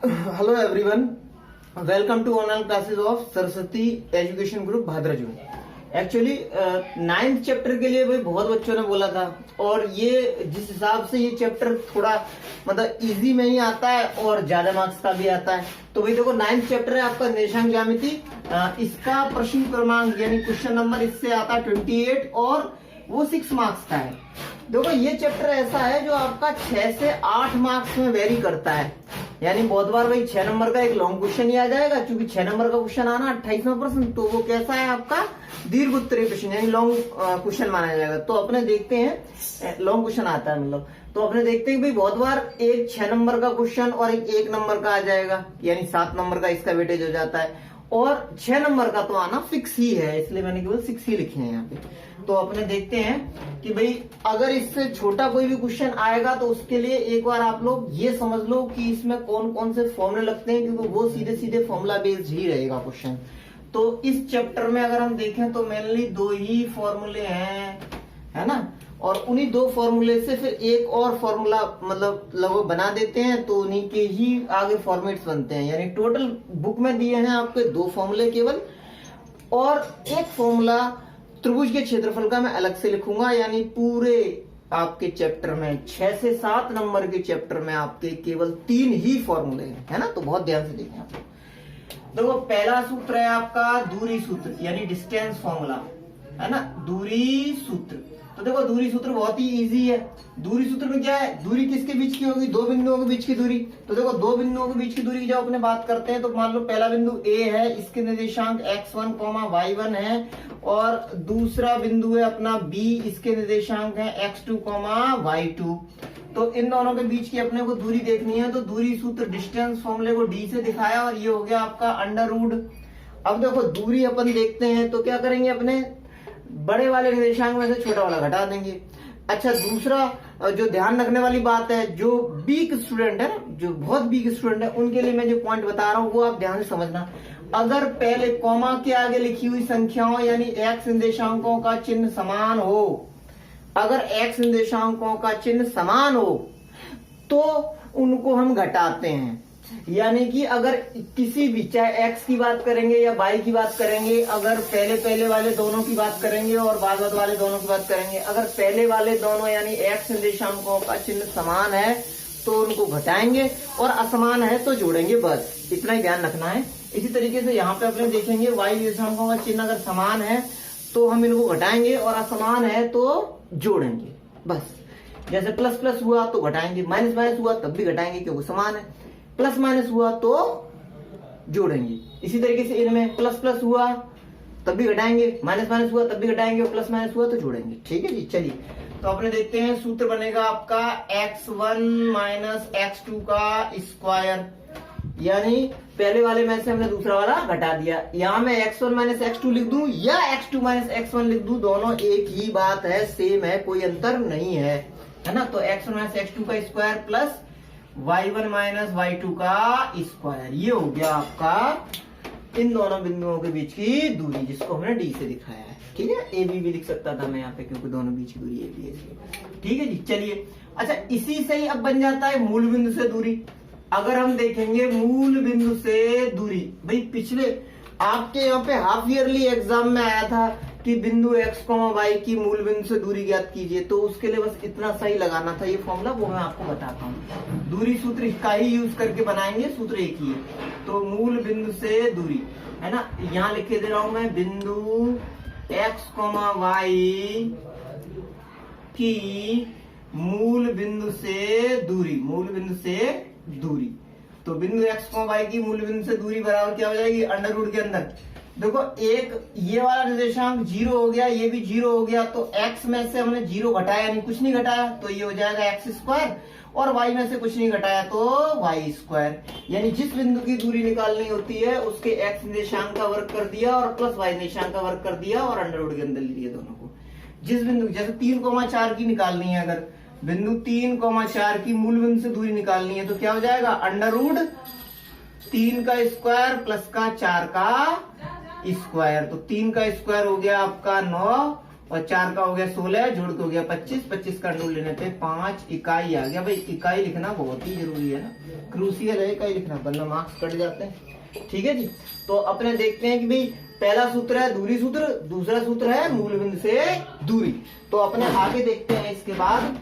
Hello everyone, welcome to online classes of Saraswati education group Bhadrajun. Actually 9th chapter के लिए भाई बहुत बच्चों ने बोला था, और ये जिस हिसाब से ये चैप्टर थोड़ा मतलब इजी में ही आता है और ज्यादा मार्क्स का भी आता है। तो भाई देखो 9th चैप्टर है आपका निर्देशांक ज्यामिति। इसका प्रश्न क्रमांक यानी क्वेश्चन नंबर इससे आता है 28 और वो 6 मार्क्स का है। देखो ये चैप्टर ऐसा है जो आपका 6 से 8 मार्क्स में वेरी करता है। यानी बहुत बार भाई 6 नंबर का एक लॉन्ग क्वेश्चन ही आ जाएगा, क्योंकि 6 नंबर का क्वेश्चन आना 28%, तो वो कैसा है आपका दीर्घ उत्तरीय प्रश्न यानी लॉन्ग क्वेश्चन माना जाएगा। तो अपने देखते हैं लॉन्ग क्वेश्चन आता है मतलब, तो अपने देखते हैं भाई बहुत बार एक 6 नंबर का क्वेश्चन और एक 1 नंबर का आ जाएगा, यानी 7 नंबर का इसका वेटेज हो जाता है, और 6 नंबर का तो आना फिक्स ही है, इसलिए मैंने केवल 6 ही लिखे हैं यहाँ पे। तो अपने देखते हैं कि भाई अगर इससे छोटा कोई भी क्वेश्चन आएगा तो उसके लिए एक बार आप लोग ये समझ लो कि इसमें कौन कौन से फॉर्मूले लगते हैं, क्योंकि वो सीधे सीधे फॉर्मूला बेस्ड ही रहेगा क्वेश्चन। तो इस चैप्टर में अगर हम देखें तो मेनली 2 ही फॉर्मूले हैं, है ना, और उन्हीं 2 फॉर्मूले से फिर एक और फॉर्मूला मतलब लगभग बना देते हैं, तो उन्हीं के ही आगे फॉर्मेट्स बनते हैं। यानी टोटल बुक में दिए हैं आपके 2 फॉर्मूले केवल, और एक फॉर्मूला त्रिभुज के क्षेत्रफल का मैं अलग से लिखूंगा। यानी पूरे आपके चैप्टर में 6 से 7 नंबर के चैप्टर में आपके केवल 3 ही फॉर्मूले हैं, है ना। तो बहुत ध्यान से देखें आप। देखो पहला सूत्र है आपका दूरी सूत्र यानी डिस्टेंस फॉर्मूला, है ना, दूरी सूत्र। तो देखो दूरी सूत्र बहुत ही इजी है। दूरी सूत्र में क्या है, दूरी किसके बीच की होगी, 2 बिंदुओं के बीच की दूरी। तो देखो 2 बिंदुओं के बीच की दूरी की जब अपने बात करते हैं तो मान लो पहला बिंदु A है, इसके निर्देशांक x1, y1 है, और दूसरा बिंदु है अपना B, इसके निर्देशांक है x2, y2। तो इन दोनों के बीच की अपने को दूरी देखनी है, तो दूरी सूत्र डिस्टेंस फॉर्मूले को D से दिखाया, और ये हो गया आपका अंडर रूट। अब देखो दूरी अपन देखते हैं तो क्या करेंगे, अपने बड़े वाले निर्देशांक में से छोटा वाला घटा देंगे। अच्छा, दूसरा जो ध्यान रखने वाली बात है, जो वीक स्टूडेंट है ना, जो बहुत वीक स्टूडेंट है, उनके लिए मैं जो पॉइंट बता रहा हूं वो आप ध्यान से समझना। अगर पहले कॉमा के आगे लिखी हुई संख्याओं यानी x निर्देशांकों का चिन्ह समान हो, अगर x निर्देशांकों का चिन्ह समान हो तो उनको हम घटाते हैं। यानी कि अगर किसी भी, चाहे x की बात करेंगे या y की बात करेंगे, अगर पहले वाले दोनों की बात करेंगे और बाद वाले दोनों की बात करेंगे, अगर पहले वाले दोनों यानी x निर्देशांकों का चिन्ह समान है तो उनको घटाएंगे, और असमान है तो जोड़ेंगे, बस इतना ही ध्यान रखना है। इसी तरीके से यहाँ पे अपने देखेंगे y निर्देशांकों का चिन्ह अगर समान है तो हम इनको घटाएंगे, और असमान है तो जोड़ेंगे, बस। जैसे प्लस प्लस हुआ तो घटाएंगे, माइनस माइनस हुआ तब भी घटाएंगे क्योंकि समान है, प्लस माइनस हुआ तो जोड़ेंगे। इसी तरीके से इनमें प्लस प्लस हुआ तब भी घटाएंगे, माइनस माइनस हुआ तब भी घटाएंगे, और प्लस माइनस हुआ तो जोड़ेंगे। ठीक है जी, चलिए तो अपने देखते हैं। सूत्र बनेगा आपका x1 माइनस x2 का स्क्वायर, यानी पहले वाले में से हमने दूसरा वाला घटा दिया। यहां मैं x1 माइनस x2 लिख दूं या x2 माइनस x1 लिख दूं, दोनों एक ही बात है, सेम है, कोई अंतर नहीं है, है ना। तो x1 माइनस x2 का square plus y1 minus y2 का स्क्वायर, ये हो गया आपका इन दोनों बिंदुओं के बीच की दूरी, जिसको हमने D से दिखाया है। ठीक है, ए बी भी लिख सकता था मैं यहाँ पे, क्योंकि दोनों बीच की दूरी ए बी है। ठीक है जी, चलिए। अच्छा, इसी से ही अब बन जाता है मूल बिंदु से दूरी। अगर हम देखेंगे मूल बिंदु से दूरी, भाई पिछले आपके यहाँ पे हाफ ईयरली एग्जाम में आया था कि बिंदु x, y की मूल बिंदु से दूरी ज्ञात कीजिए, तो उसके लिए बस इतना सही लगाना था ये फॉर्मूला, वो मैं आपको बताता हूँ। दूरी सूत्र का ही यूज करके बनाएंगे, सूत्र एक ही है। तो मूल बिंदु से दूरी, है ना, यहाँ लिखे दे रहा हूं मैं, बिंदु x, y की मूल बिंदु से दूरी, मूल बिंदु से दूरी। तो बिंदु x, y की मूल बिंदु से दूरी बराबर क्या हो जाएगी, अंडर रूट के अंदर देखो एक ये वाला निर्देशांक 0 हो गया, ये भी 0 हो गया, तो x में से हमने 0 घटाया यानी कुछ नहीं घटाया, तो ये हो जाएगा x स्क्वायर, और y में से कुछ नहीं घटाया तो y स्क्वायर। यानी जिस बिंदु की दूरी निकालनी होती है उसके x निर्देशांक का वर्ग कर दिया और प्लस y निर्देशांक का वर्ग कर दिया, और अंडर रूट के अंदर ले लिया दोनों को। जिस बिंदु, जैसे 3,4 की निकालनी है, अगर बिंदु 3,4 की मूल बिंदु से दूरी निकालनी है तो क्या हो जाएगा, अंडर रूट 3 का स्क्वायर प्लस का 4 का स्क्वायर। तो 3 का स्क्वायर हो गया आपका 9, और 4 का हो गया 16, जोड़ के हो गया 25, 25 का अंडर रूट लेने पे 5 इकाई आ गया। भाई इकाई लिखना बहुत ही जरूरी है ना, क्रूसियल है इकाई लिखना, वरना मार्क्स कट जाते हैं। ठीक है जी, तो अपने देखते हैं कि भाई पहला सूत्र है दूरी सूत्र, दूसरा सूत्र है मूल बिंदु से दूरी। तो अपने आगे देखते हैं इसके बाद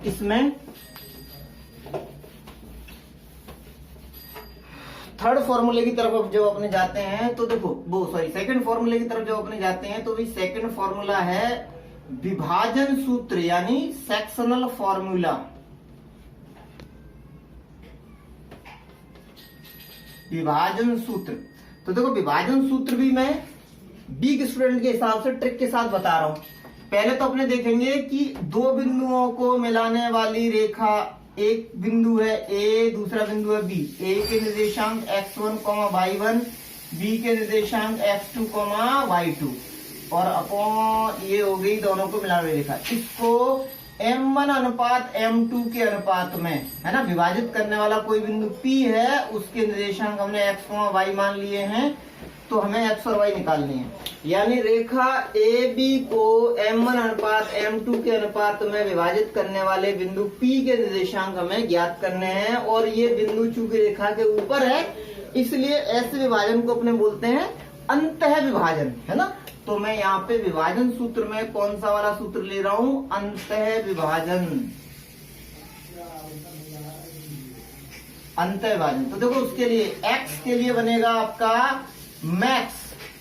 इसमें थर्ड फॉर्मूले की तरफ जब अपने जाते हैं तो देखो वो सेकंड फॉर्मूले की तरफ जब अपने जाते हैं तो भाई सेकंड फॉर्मूला है विभाजन सूत्र यानी सेक्शनल फॉर्मूला। विभाजन सूत्र, तो देखो विभाजन सूत्र भी मैं वीक स्टूडेंट के हिसाब से ट्रिक के साथ बता रहा हूं। पहले तो अपने देखेंगे कि दो बिंदुओं को मिलाने वाली रेखा, एक बिंदु है ए, दूसरा बिंदु है बी। ए के निर्देशांक x1, y1, बी के निर्देशांक x2, y2 और अपॉन ये हो गई दोनों को मिलाने वाली रेखा। इसको m1 अनुपात m2 के अनुपात में है ना विभाजित करने वाला कोई बिंदु P है, उसके निर्देशांक हमने x, y मान लिए हैं, तो हमें x और y निकालनी है। यानी रेखा ए बी को m1 अनुपात m2 के अनुपात में विभाजित करने वाले बिंदु P के निर्देशांक हमें ज्ञात करने हैं। और ये बिंदु चूंकि रेखा के ऊपर है, इसलिए ऐसे विभाजन को अपने बोलते हैं अंतः विभाजन, है ना। तो मैं यहाँ पे विभाजन सूत्र में कौन सा वाला सूत्र ले रहा हूं, अंतः विभाजन। अंतः विभाजन, तो देखो उसके लिए x के लिए बनेगा आपका मैक्स,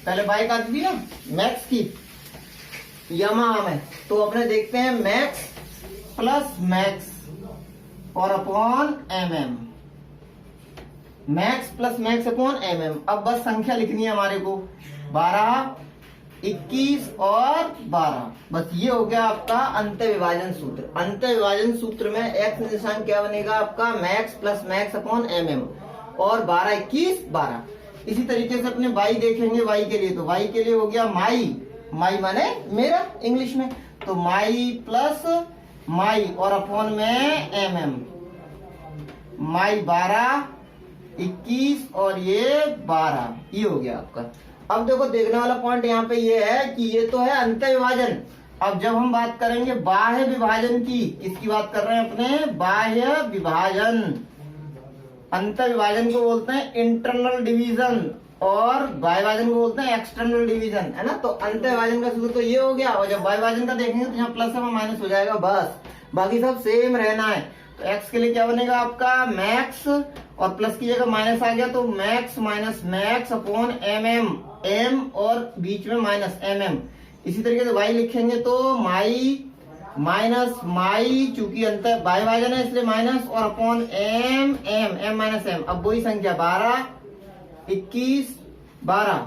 पहले बाई का दी ना मैक्स की यमाहा में, तो अपने देखते हैं मैक्स प्लस मैक्स और upon mm, max plus max upon mm। अब बस संख्या लिखनी है हमारे को, 12, 21 और 12, बस ये हो गया आपका अंतः विभाजन सूत्र। अंतः विभाजन सूत्र में x निर्देशांक क्या बनेगा आपका, max plus max upon mm और 12, 21, 12। इसी तरीके से अपने y देखेंगे, y के लिए, तो y के लिए हो गया माई, माई माने मेरा इंग्लिश में, तो माई प्लस माई और अपॉन में mm, माई 12, 21 और ये 12, ये हो गया आपका। अब देखो देखने वाला पॉइंट यहाँ पे ये है कि ये तो है अंतः विभाजन। अब जब हम बात करेंगे बाह्य विभाजन की, किसकी बात कर रहे हैं अपने, बाह्य विभाजन। अंतः विभाजन को बोलते हैं इंटरनल डिवीजन और बाह्य विभाजन को बोलते हैं एक्सटर्नल डिवीजन, है ना। तो अंतः विभाजन का सूत्र तो ये हो गया, और जब बाह्य विभाजन का देखेंगे तो यहाँ प्लस और माइनस हो जाएगा, बस बाकी सब सेम रहना है। तो x के लिए क्या बनेगा आपका मैक्स और प्लस की जगह माइनस आ गया, तो max minus max upon mm, m और बीच में माइनस mm। इसी तरीके से y लिखेंगे तो माई माइनस माई, चूंकि अंतर बाह्य विभाजन है इसलिए माइनस और upon m, m minus m। अब वही संख्या 12, 21, 12,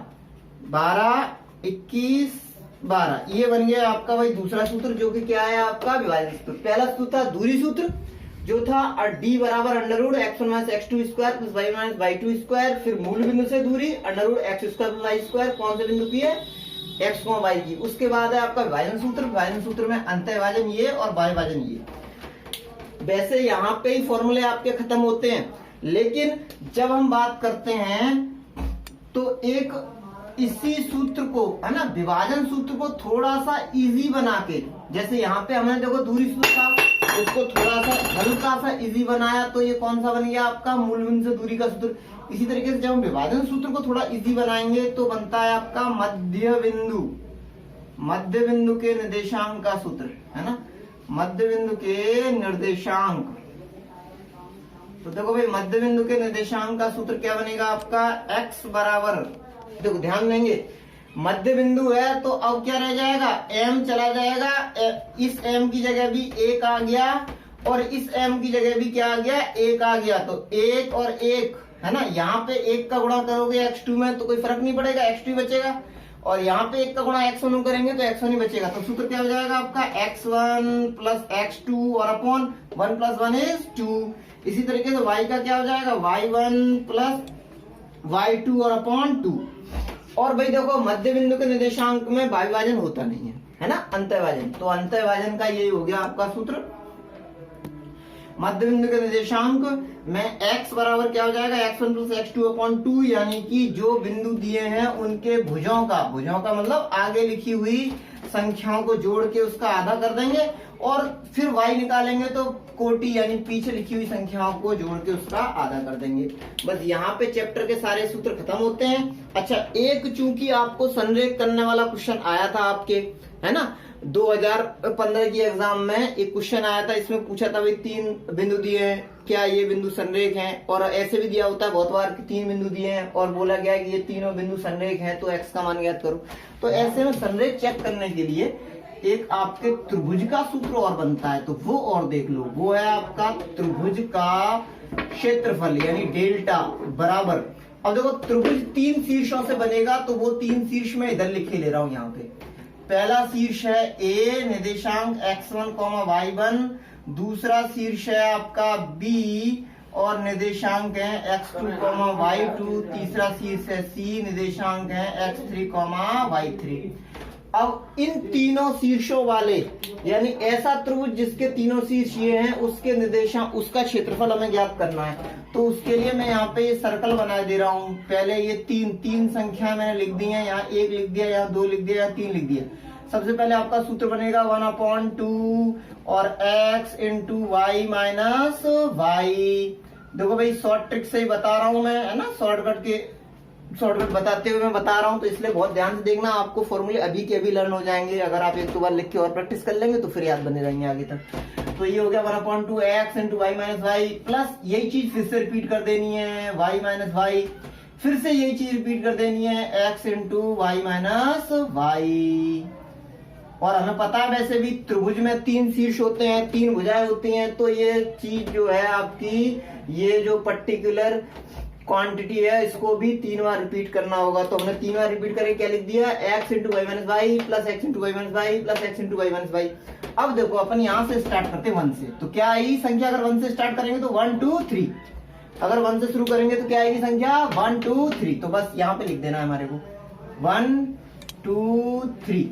12, 21, 12, ये बन गया आपका भाई दूसरा सूत्र, जो कि क्या है आपका विभाजन सूत्र। पहला सूत्र था दूरी सूत्र, जो था d बराबर under root x1 minus x2 square plus y minus y2 square, फिर मूल बिंदु से दूरी under root x square plus y square, कौन से बिंदु की है, x, y की। उसके बाद है आपका विभाजन सूत्र, विभाजन सूत्र में अंतः विभाजन ये और बाह्य विभाजन ये। वैसे यहाँ पे ही फॉर्मूले आपके खत्म होते हैं, लेकिन जब हम बात करते हैं तो एक इसी सूत्र को, है ना, विभाजन सूत्र को थोड़ा सा इजी बना के, जैसे यहाँ पे हमने देखो दूरी सूत्र था, उसको थोड़ा सा हल्का सा इजी बनाया, तो ये कौन सा बन गया आपका मूल बिंदु से दूरी का सूत्र। इसी तरीके से जब हम विभाजन सूत्र को थोड़ा इजी बनाएंगे तो बनता है आपका मध्य बिंदु, मध्य बिंदु के निर्देशांक का सूत्र, है ना, मध्य बिंदु के निर्देशांक। तो देखो भाई मध्य बिंदु के निर्देशांक का सूत्र क्या बनेगा आपका, x बराबर, देखो ध्यान देंगे मध्य बिंदु है तो अब क्या रह जाएगा, m चला जाएगा, इस m की जगह भी 1 आ गया और इस m की जगह भी क्या आ गया, 1 आ गया, तो 1 और 1, है ना। यहाँ पे 1 का गुणा करोगे x2 में तो कोई फर्क नहीं पड़ेगा, x2 बचेगा, और यहाँ पे 1 का गुणा x1 करेंगे तो x1 ही बचेगा। तो सूत्र क्या हो जाएगा आपका, x1 प्लस x2 और अपॉन 1 प्लस 1 इज 2। इसी तरीके से y का क्या हो जाएगा, y1 प्लस y2 और अपॉन 2। और भाई देखो मध्य बिंदु के निर्देशांक में बाह्य विभाजन होता नहीं है ना, अंतः विभाजन। तो अंतः विभाजन का यही हो गया आपका सूत्र। मध्य बिंदु के निर्देशांक में x बराबर क्या हो जाएगा, x1 प्लस x2 अपॉन 2, यानी कि जो बिंदु दिए हैं उनके भुजों का, भुजों का मतलब आगे लिखी हुई संख्याओं को जोड़ के उसका आधा कर देंगे और फिर y निकालेंगे तो कोटि यानी पीछे लिखी हुई संख्याओं को जोड़ के उसका आधा कर देंगे। बस यहाँ पे चैप्टर के सारे सूत्र खत्म होते हैं। अच्छा, एक चूंकि आपको संरेख करने वाला क्वेश्चन आया था आपके, है ना, 2015 की एग्जाम में एक क्वेश्चन आया था, इसमें पूछा था भाई 3 बिंदु दिए हैं, क्या ये बिंदु संरेख हैं? और ऐसे भी दिया होता है बहुत बार कि 3 बिंदु दिए हैं और बोला गया है कि ये तीनों बिंदु संरेख हैं, तो x का मान ज्ञात करो। तो ऐसे में संरेख चेक करने के लिए एक आपके त्रिभुज का सूत्र और बनता है, तो वो और देख लो। वो है आपका त्रिभुज का क्षेत्रफल यानी डेल्टा बराबर। अब देखो त्रिभुज 3 शीर्षों से बनेगा, तो वो 3 शीर्ष में इधर लिखे ले रहा हूं यहाँ पे। पहला शीर्ष है A निर्देशांक x1, y1, दूसरा शीर्ष है आपका B और निर्देशांक है x2, y2, तीसरा शीर्ष है C निर्देशांक है x3, y3। अब इन तीनों शीर्षों वाले यानी ऐसा त्रिभुज जिसके तीनों शीर्ष ये हैं, उसके निर्देशांक, उसका क्षेत्रफल हमें ज्ञात करना है। तो उसके लिए मैं यहाँ पे ये सर्कल बना दे रहा हूँ। पहले ये तीन संख्या मैंने लिख दी है, यहाँ 1 लिख दिया, यहाँ 2 लिख दिया, यहाँ 3 लिख दिया। सबसे पहले आपका सूत्र बनेगा 1/2 और x into Y minus Y. देखो भाई शॉर्ट ट्रिक से ही बता रहा हूं मैं, है ना, शॉर्टकट बताते हुए मैं बता रहा हूं, तो इसलिए बहुत ध्यान से देखना। आपको फॉर्मूले अभी के अभी लर्न हो जाएंगे, अगर आप 1-2 बार लिख के और प्रैक्टिस कर लेंगे तो फिर याद बने रहेंगे आगे तक। तो ये हो गया 1/2 x into Y minus Y, plus यही चीज फिर से रिपीट कर देनी है y माइनस वाई, फिर से यही चीज रिपीट कर देनी है x into Y minus Y. और हमें पता है वैसे भी त्रिभुज में 3 शीर्ष होते हैं, 3 भुजाएं होती हैं, तो ये चीज जो है आपकी, ये जो पर्टिकुलर क्वांटिटी है, इसको भी 3 बार रिपीट करना होगा। तो हमने 3 बार रिपीट करके क्या लिख दिया, x into Y minus Y plus x into Y minus Y plus x into Y minus Y. अब देखो अपन यहाँ से स्टार्ट करते हैं 1 से, तो क्या आएगी संख्या? अगर 1 से स्टार्ट करेंगे तो 1 2 3, अगर 1 से शुरू करेंगे तो क्या आएगी संख्या? 1 2 3। तो बस यहाँ पे लिख देना है हमारे को 1 2 3।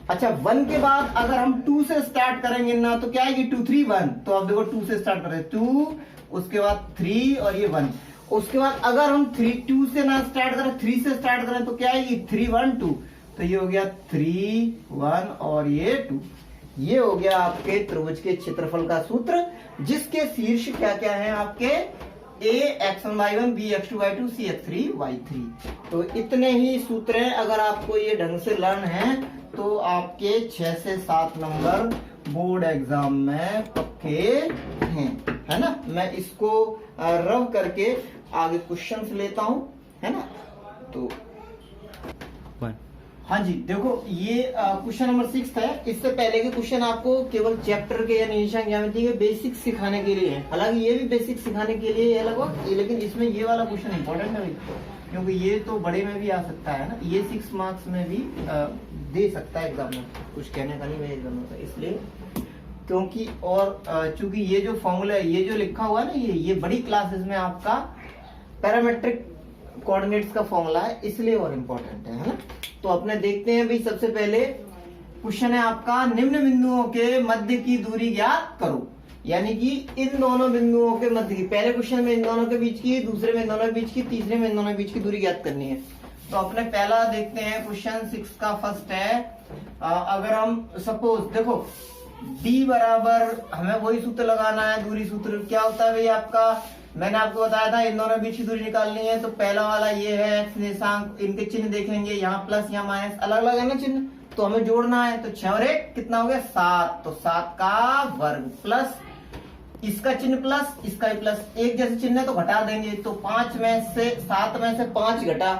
अच्छा, 1 के बाद अगर हम 2 से स्टार्ट करेंगे ना, तो क्या आएगी? 2 3 1। तो अब देखो 2 से स्टार्ट करें 2, उसके बाद 3 और ये 1। उसके बाद अगर हम 2 से ना स्टार्ट करें, 3 से स्टार्ट करें, तो क्या आएगी? 3 1 2। तो ये हो गया 3 1 और ये 2। ये हो गया आपके त्रिभुज के क्षेत्रफल का सूत्र, जिसके शीर्ष क्या क्या है आपके? A x1 y1, B x2 y2, C x3 y3। तो इतने ही सूत्र हैं। अगर आपको ये ढंग से लर्न है तो आपके 6 से 7 नंबर बोर्ड एग्जाम में पक्के हैं, है ना। मैं इसको रब करके आगे क्वेश्चंस लेता हूं, है ना। तो हाँ जी, देखो ये क्वेश्चन नंबर 6 है। इससे पहले के क्वेश्चन आपको केवल चैप्टर के या निर्देशांक ज्यामिति के बेसिक्स सिखाने के लिए है। हालांकि ये भी बेसिक्स सिखाने के लिए है लगभग, लेकिन इसमें ये वाला क्वेश्चन इंपॉर्टेंट है भाई, क्योंकि ये तो बड़े में भी आ सकता है ना, ये 6 मार्क्स में भी दे सकता है एग्जाम में। कुछ कहने का नहीं मेरे एग्जाम में, इसलिए क्योंकि और चूंकि ये जो फॉर्मूला है, ये जो लिखा हुआ है ना, ये बड़ी क्लासेस में आपका पैरामेट्रिक कोऑर्डिनेट्स का फॉर्मूला है, इसलिए और इम्पोर्टेंट है ना। तो अपने देखते हैं भाई। सबसे पहले क्वेश्चन है आपका, निम्न बिंदुओं के मध्य की दूरी ज्ञात करो। यानी कि इन दोनों बिंदुओं के मध्य की, पहले क्वेश्चन में इन दोनों के बीच की, दूसरे में इन दोनों के बीच की, तीसरे में इन दोनों के बीच की दूरी ज्ञात करनी है। तो अपने पहला देखते हैं क्वेश्चन 6 का फर्स्ट है। अगर हम सपोज देखो d बराबर, हमें वही सूत्र लगाना है, दूरी सूत्र क्या होता है भाई आपका, मैंने आपको बताया था इन दोनों बीच की दूरी निकालनी है। तो पहला वाला ये है x निर्देशांक, इनके चिन्ह देखेंगे, यहाँ प्लस यहाँ माइनस, अलग अलग है ना चिन्ह, तो हमें जोड़ना है। तो 6 और 1 कितना हो गया? 7। तो 7 का वर्ग प्लस इसका चिन्ह प्लस इसका भी प्लस, एक जैसे चिन्ह है तो घटा देंगे। तो 5 में से 7 में से 5 घटा,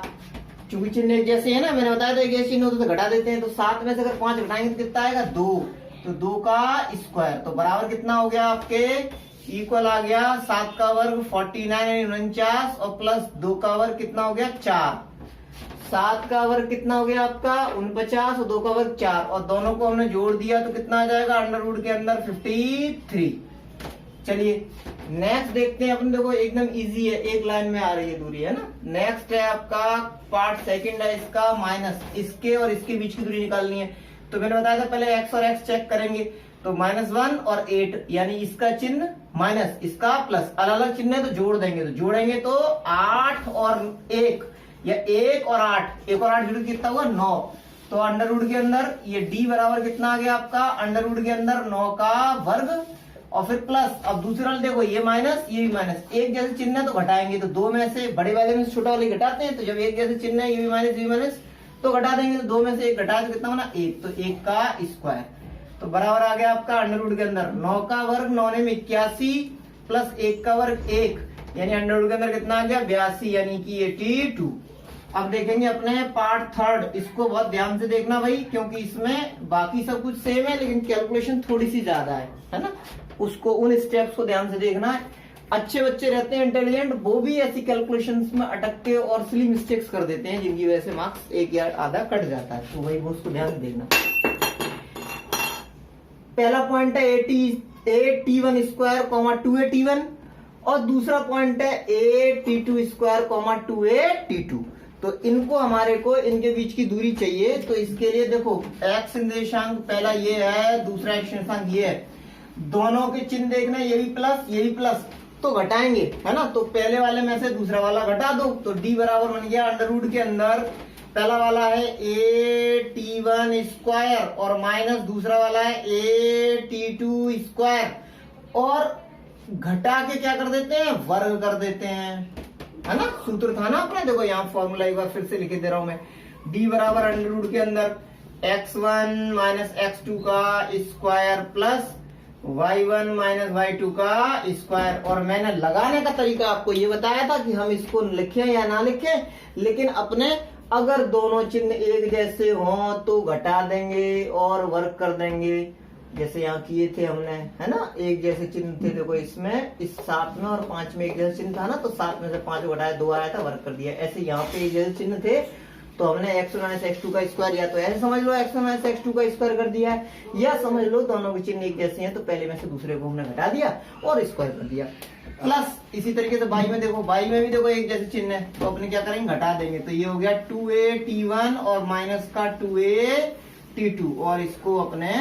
चूंकि चिन्ह एक जैसे है ना, मैंने बताया था एक जैसे चिन्ह होते तो घटा देते हैं। तो 7 में से अगर 5 घटाएंगे तो कितना आएगा? 2। तो 2 का स्क्वायर, तो बराबर कितना हो गया आपके? इक्वल आ गया 7 का वर्ग 49 49 और प्लस 2 का वर्ग कितना हो गया? 4। 7 का वर्ग कितना हो गया आपका? 49 और 2 का वर्ग 4, और दोनों को हमने जोड़ दिया तो कितना आ जाएगा? अंडर रूट के अंदर 53। चलिए नेक्स्ट देखते हैं अपन। देखो एकदम इजी है, एक लाइन में आ रही है दूरी, है ना। नेक्स्ट है आपका पार्ट सेकंड है इसका, माइनस इसके और इसके बीच की दूरी निकालनी है। तो मैंने बताया था पहले x और x चेक करेंगे, तो -1 और 8, यानी इसका चिन्ह माइनस इसका प्लस, अलग अलग चिन्ह है तो जोड़ देंगे। तो जोड़ेंगे तो 8 और 1 या 1 और 8, 1 और 8 जुड़ कितना हुआ? 9। तो अंडर रूट के अंदर ये d बराबर कितना आ गया आपका, अंडर रूट के अंदर 9 का वर्ग और फिर प्लस। अब दूसरे वाले देखो ये माइनस ये भी माइनस, एक जैसे चिन्ह है तो घटाएंगे, तो दो में से बड़े वाले में से छोटा वाले घटाते हैं, तो जब एक जैसे चिन्ह है ये भी माइनस तो घटा देंगे, तो दो में से एक घटा तो कितना बना 1, तो 1 का स्क्वायर। तो बराबर आ गया आपका अंडर रूट के अंदर 9 का वर्ग 9 में 81 प्लस 1 का वर्ग 1, यानी अंडर रूट के अंदर कितना आ गया 82, यानी कि 82। अब देखेंगे अपने पार्ट थर्ड, इसको बहुत ध्यान से देखना भाई, क्योंकि इसमें बाकी सब कुछ सेम है लेकिन कैलकुलेशन थोड़ी सी ज्यादा है ना, उसको उन स्टेप्स को ध्यान से देखना है। अच्छे बच्चे रहते हैं इंटेलिजेंट, वो भी ऐसी कैलकुलेशंस में अटकते और सिली मिस्टेक्स कर देते हैं, जिनकी वजह से मार्क्स एक या आधा कट जाता है, तो वही वो उसको ध्यान देखना। पहला पॉइंट है A T one square comma 2a और दूसरा पॉइंट है A T two square comma 2a तो इनको हमारे को इनके बीच की दूरी चाहिए। तो इसके लिए देखो एक्स निर्देशांक पहला ये है, दूसरा एक्स निर्देशांक ये है, दोनों के चिन्ह देखना, ये भी प्लस तो घटाएंगे है ना, तो पहले वाले में से दूसरा वाला घटा दो, तो d बराबर बन गया अंडर रूट के अंदर पहला वाला है ए टी वन स्क्वायर और माइनस दूसरा वाला है ए टी टू स्क्वायर, और घटा के क्या कर देते हैं वर्ग कर देते हैं, है ना, सूत्र था ना अपने, देखो यहाँ फॉर्मूला एक बार फिर से लिख दे रहा हूं मैं, d बराबर अंडर रूट के अंदर x1 माइनस x2 का square plus y1 minus y2 का स्क्वायर। और मैंने लगाने का तरीका आपको ये बताया था कि हम इसको लिखें या ना लिखें, लेकिन अपने अगर दोनों चिन्ह एक जैसे हों तो घटा देंगे और वर्ग कर देंगे, जैसे यहाँ किए थे हमने, है ना, एक जैसे चिन्ह थे, देखो इसमें इस 7 में और 5 में एक जैसे चिन्ह था ना, तो 7 में से 5 घटाया 2 आया था, वर्ग कर दिया। ऐसे यहाँ पे एक जैसे चिन्ह थे तो हमने x1 माइनस x2 का स्क्वायर, या तो ऐसे समझ लो x1 माइनस x2 का स्क्वायर कर दिया है, या समझ लो दोनों के चिन्ह एक जैसे हैं तो पहले में से दूसरे को हमने घटा दिया और स्क्वायर कर दिया। प्लस इसी तरीके से बाई में देखो, बाई में भी देखो एक जैसे चिन्ह है तो अपने क्या करेंगे घटा देंगे, तो ये हो गया 2a और माइनस का 2a और इसको अपने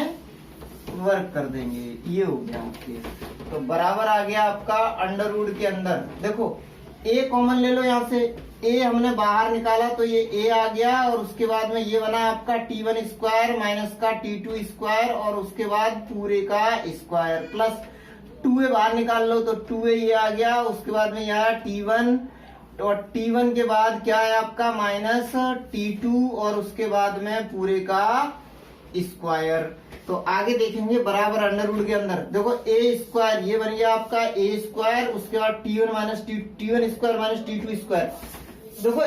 वर्क कर देंगे, ये हो गया आपके। तो बराबर आ गया आपका अंडर रूट के अंदर, देखो a कॉमन ले लो, यहाँ से a हमने बाहर निकाला तो ये a आ गया, और उसके बाद में ये बना आपका t1 स्क्वायर माइनस का t2 स्क्वायर और उसके बाद पूरे का स्क्वायर प्लस 2a बाहर निकाल लो तो 2a ये आ गया, उसके बाद में यहाँ t1 और t1 के बाद क्या है आपका माइनस t2 और उसके बाद में पूरे का स्क्वायर। तो आगे देखेंगे बराबर अंडर रूट के अंदर देखो ए स्क्वायर ये बन गया आपका ए स्क्वायर, उसके बाद टी1 माइनस टी1 स्क्वायर माइनस टी2 स्क्वायर। देखो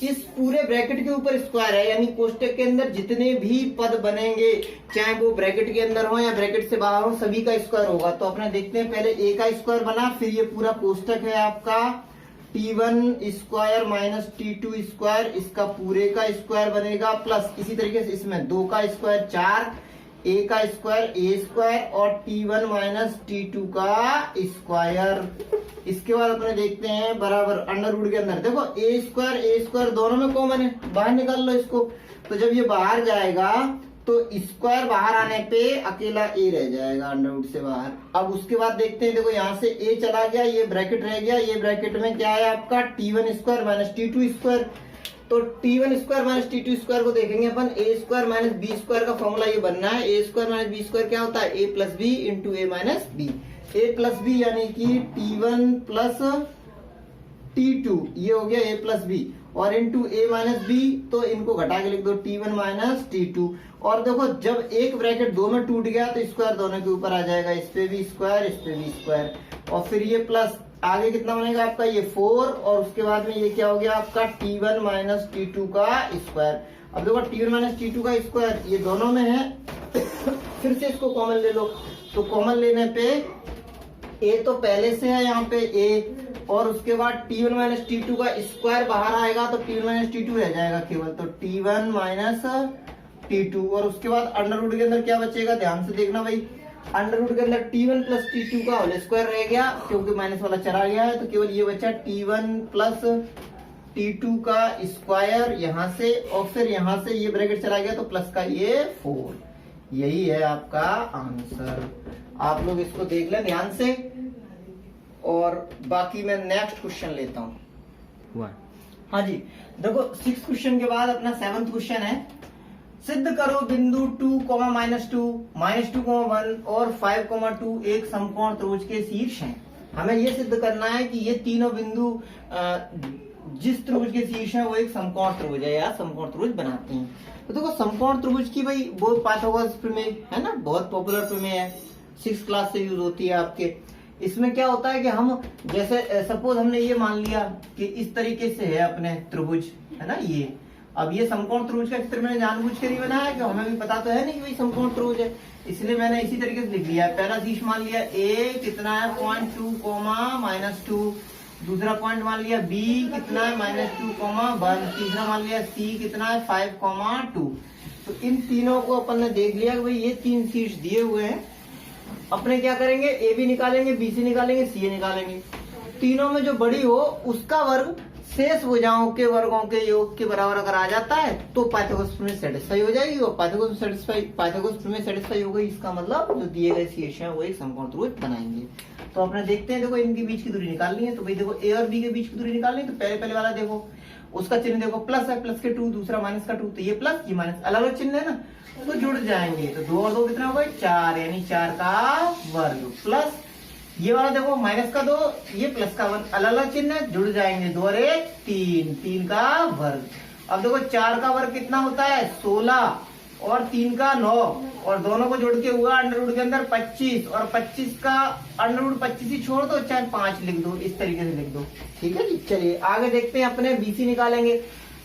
इस पूरे ब्रैकेट के ऊपर स्क्वायर है, यानी कोष्टक के अंदर जितने भी पद बनेंगे चाहे वो ब्रैकेट के अंदर हो या ब्रैकेट से बाहर हो सभी का स्क्वायर होगा। तो अपने देखते हैं पहले ए का स्क्वायर बना, फिर ये पूरा कोष्टक है आपका t1 square minus t2 square, इसका पूरे का स्क्वायर बनेगा प्लस इसी तरीके से इसमें 2 का स्क्वायर 4, a का स्क्वायर a स्क्वायर और t1 माइनस t2 का स्क्वायर। इसके बाद अपने देखते हैं बराबर अंडर रूट के अंदर देखो a स्क्वायर दोनों में कॉमन है, बाहर निकाल लो इसको, तो जब ये बाहर जाएगा तो स्क्वायर बाहर आने पे अकेला a रह जाएगा अंडर रूट से बाहर। अब उसके बाद देखते हैं देखो यहाँ से a चला गया, ये ब्रैकेट रह गया, ये ब्रैकेट में क्या है आपका t1 square minus t2 square. तो t1 square minus t2 square को देखेंगे अपन, a square minus b square का फॉर्मूला ये बनना है, a square minus b square क्या होता है a plus B into A minus B, a plus B यानी कि t1 प्लस t2 ये हो गया a प्लस बी और इंटू ए माइनस बी, तो इनको घटा के लिख दो t1 माइनस t2। और देखो जब एक ब्रैकेट दो में टूट गया तो स्क्वायर दोनों के ऊपर आ जाएगा, इस पे भी स्क्वायर इस पे भी स्क्वायर, और फिर ये प्लस आगे कितना बनेगा आपका ये 4 और उसके बाद में ये क्या हो गया आपका t1 माइनस t2 का स्क्वायर। अब देखो t1 माइनस t2 का स्क्वायर ये दोनों में है फिर से इसको कॉमन ले लो, तो कॉमन लेने पे a तो पहले से है यहाँ पे a और उसके बाद t1 माइनस t2 का स्क्वायर बाहर आएगा तो t1 माइनस t2 रह जाएगा केवल, तो t1 माइनस t2 और उसके बाद अंडर रूट के अंदर क्या बचेगा ध्यान से देखना भाई, अंडर रूट के अंदर t1 प्लस t2 का होल स्क्वायर रह गया क्योंकि माइनस वाला चला गया है, तो केवल ये बचा t1 प्लस t2 का स्क्वायर यहाँ से, और फिर यहाँ से ये ब्रैकेट चला गया तो प्लस का ये 4, यही है आपका आंसर। आप लोग इसको देख लें ध्यान से, और बाकी मैं नेक्स्ट क्वेश्चन लेता हूँ। हाँ जी देखो 6th क्वेश्चन के बाद अपना 7th क्वेश्चन है। सिद्ध करो बिंदु 2, -2, -2, -1 और 5, 2 एक समकोण त्रिभुज के शीर्ष हैं। हमें यह सिद्ध करना है कि ये तीनों बिंदु जिस त्रिभुज के शीर्ष है वो एक समकोण त्रिभुज है या समकोण त्रिभुज बनाते हैं। तो देखो समकोण त्रिभुज की भाई वो पाइथागोरस प्रमेय है ना, बहुत पॉपुलर प्रमेय है, 6th क्लास से यूज होती है आपके। इसमें क्या होता है कि हम जैसे सपोज हमने ये मान लिया कि इस तरीके से है अपने त्रिभुज है ना ये, अब ये समकोण त्रिभुज का चित्र मैंने जानबूझ के नहीं बनाया कि हमें भी पता तो है नहीं कि भाई समकोण त्रिभुज है, इसलिए मैंने इसी तरीके से लिख लिया। पहला शीर्ष मान लिया ए कितना है 0.2, -2, दूसरा पॉइंट मान लिया बी कितना है -2, 1, तीसरा मान लिया सी कितना है 5, 2। तो इन तीनों को अपन ने देख लिया कि भाई ये तीन शीर्ष दिए हुए हैं, अपने क्या करेंगे ए बी निकालेंगे, बी सी निकालेंगे, सी ए निकालेंगे। तीनों में जो बड़ी हो उसका वर्ग शेष भुजाओं के वर्गों के योग के बराबर अगर आ जाता है तो पाइथागोरस प्रमेय सेटिस्फाई हो जाएगी, और पाइथागोरस प्रमेय सेटिस्फाई हो गई, इसका मतलब जो दिए गए शीर्ष हैं वो एक समकोण त्रिभुज बनाएंगे। तो अपने देखते हैं, देखो इनके बीच की दूरी निकालनी है, तो भाई देखो ए और बी के बीच की दूरी निकालनी है, तो पहले वाला देखो उसका चिन्ह देखो प्लस है, प्लस के 2, दूसरा माइनस का 2, तो ये प्लस ये माइनस अलग अलग चिन्ह है ना, तो जुड़ जाएंगे। तो 2 और 2 कितना होगा 4, यानी 4 का वर्ग, प्लस ये वाला देखो माइनस का 2, ये प्लस का 1, अलग अलग चिन्ह है, जुड़ जाएंगे, 2 और 1 3, 3 का वर्ग। अब देखो 4 का वर्ग कितना होता है 16 और 3 का 9, और दोनों को जोड़ के हुआ अंडर रूट के अंदर 25, और 25 का अंडर रूट 25 ही छोड़ दो, चाहे 5 लिख दो, इस तरीके से लिख दो, ठीक है जी। चलिए आगे देखते हैं, अपने बीसी निकालेंगे।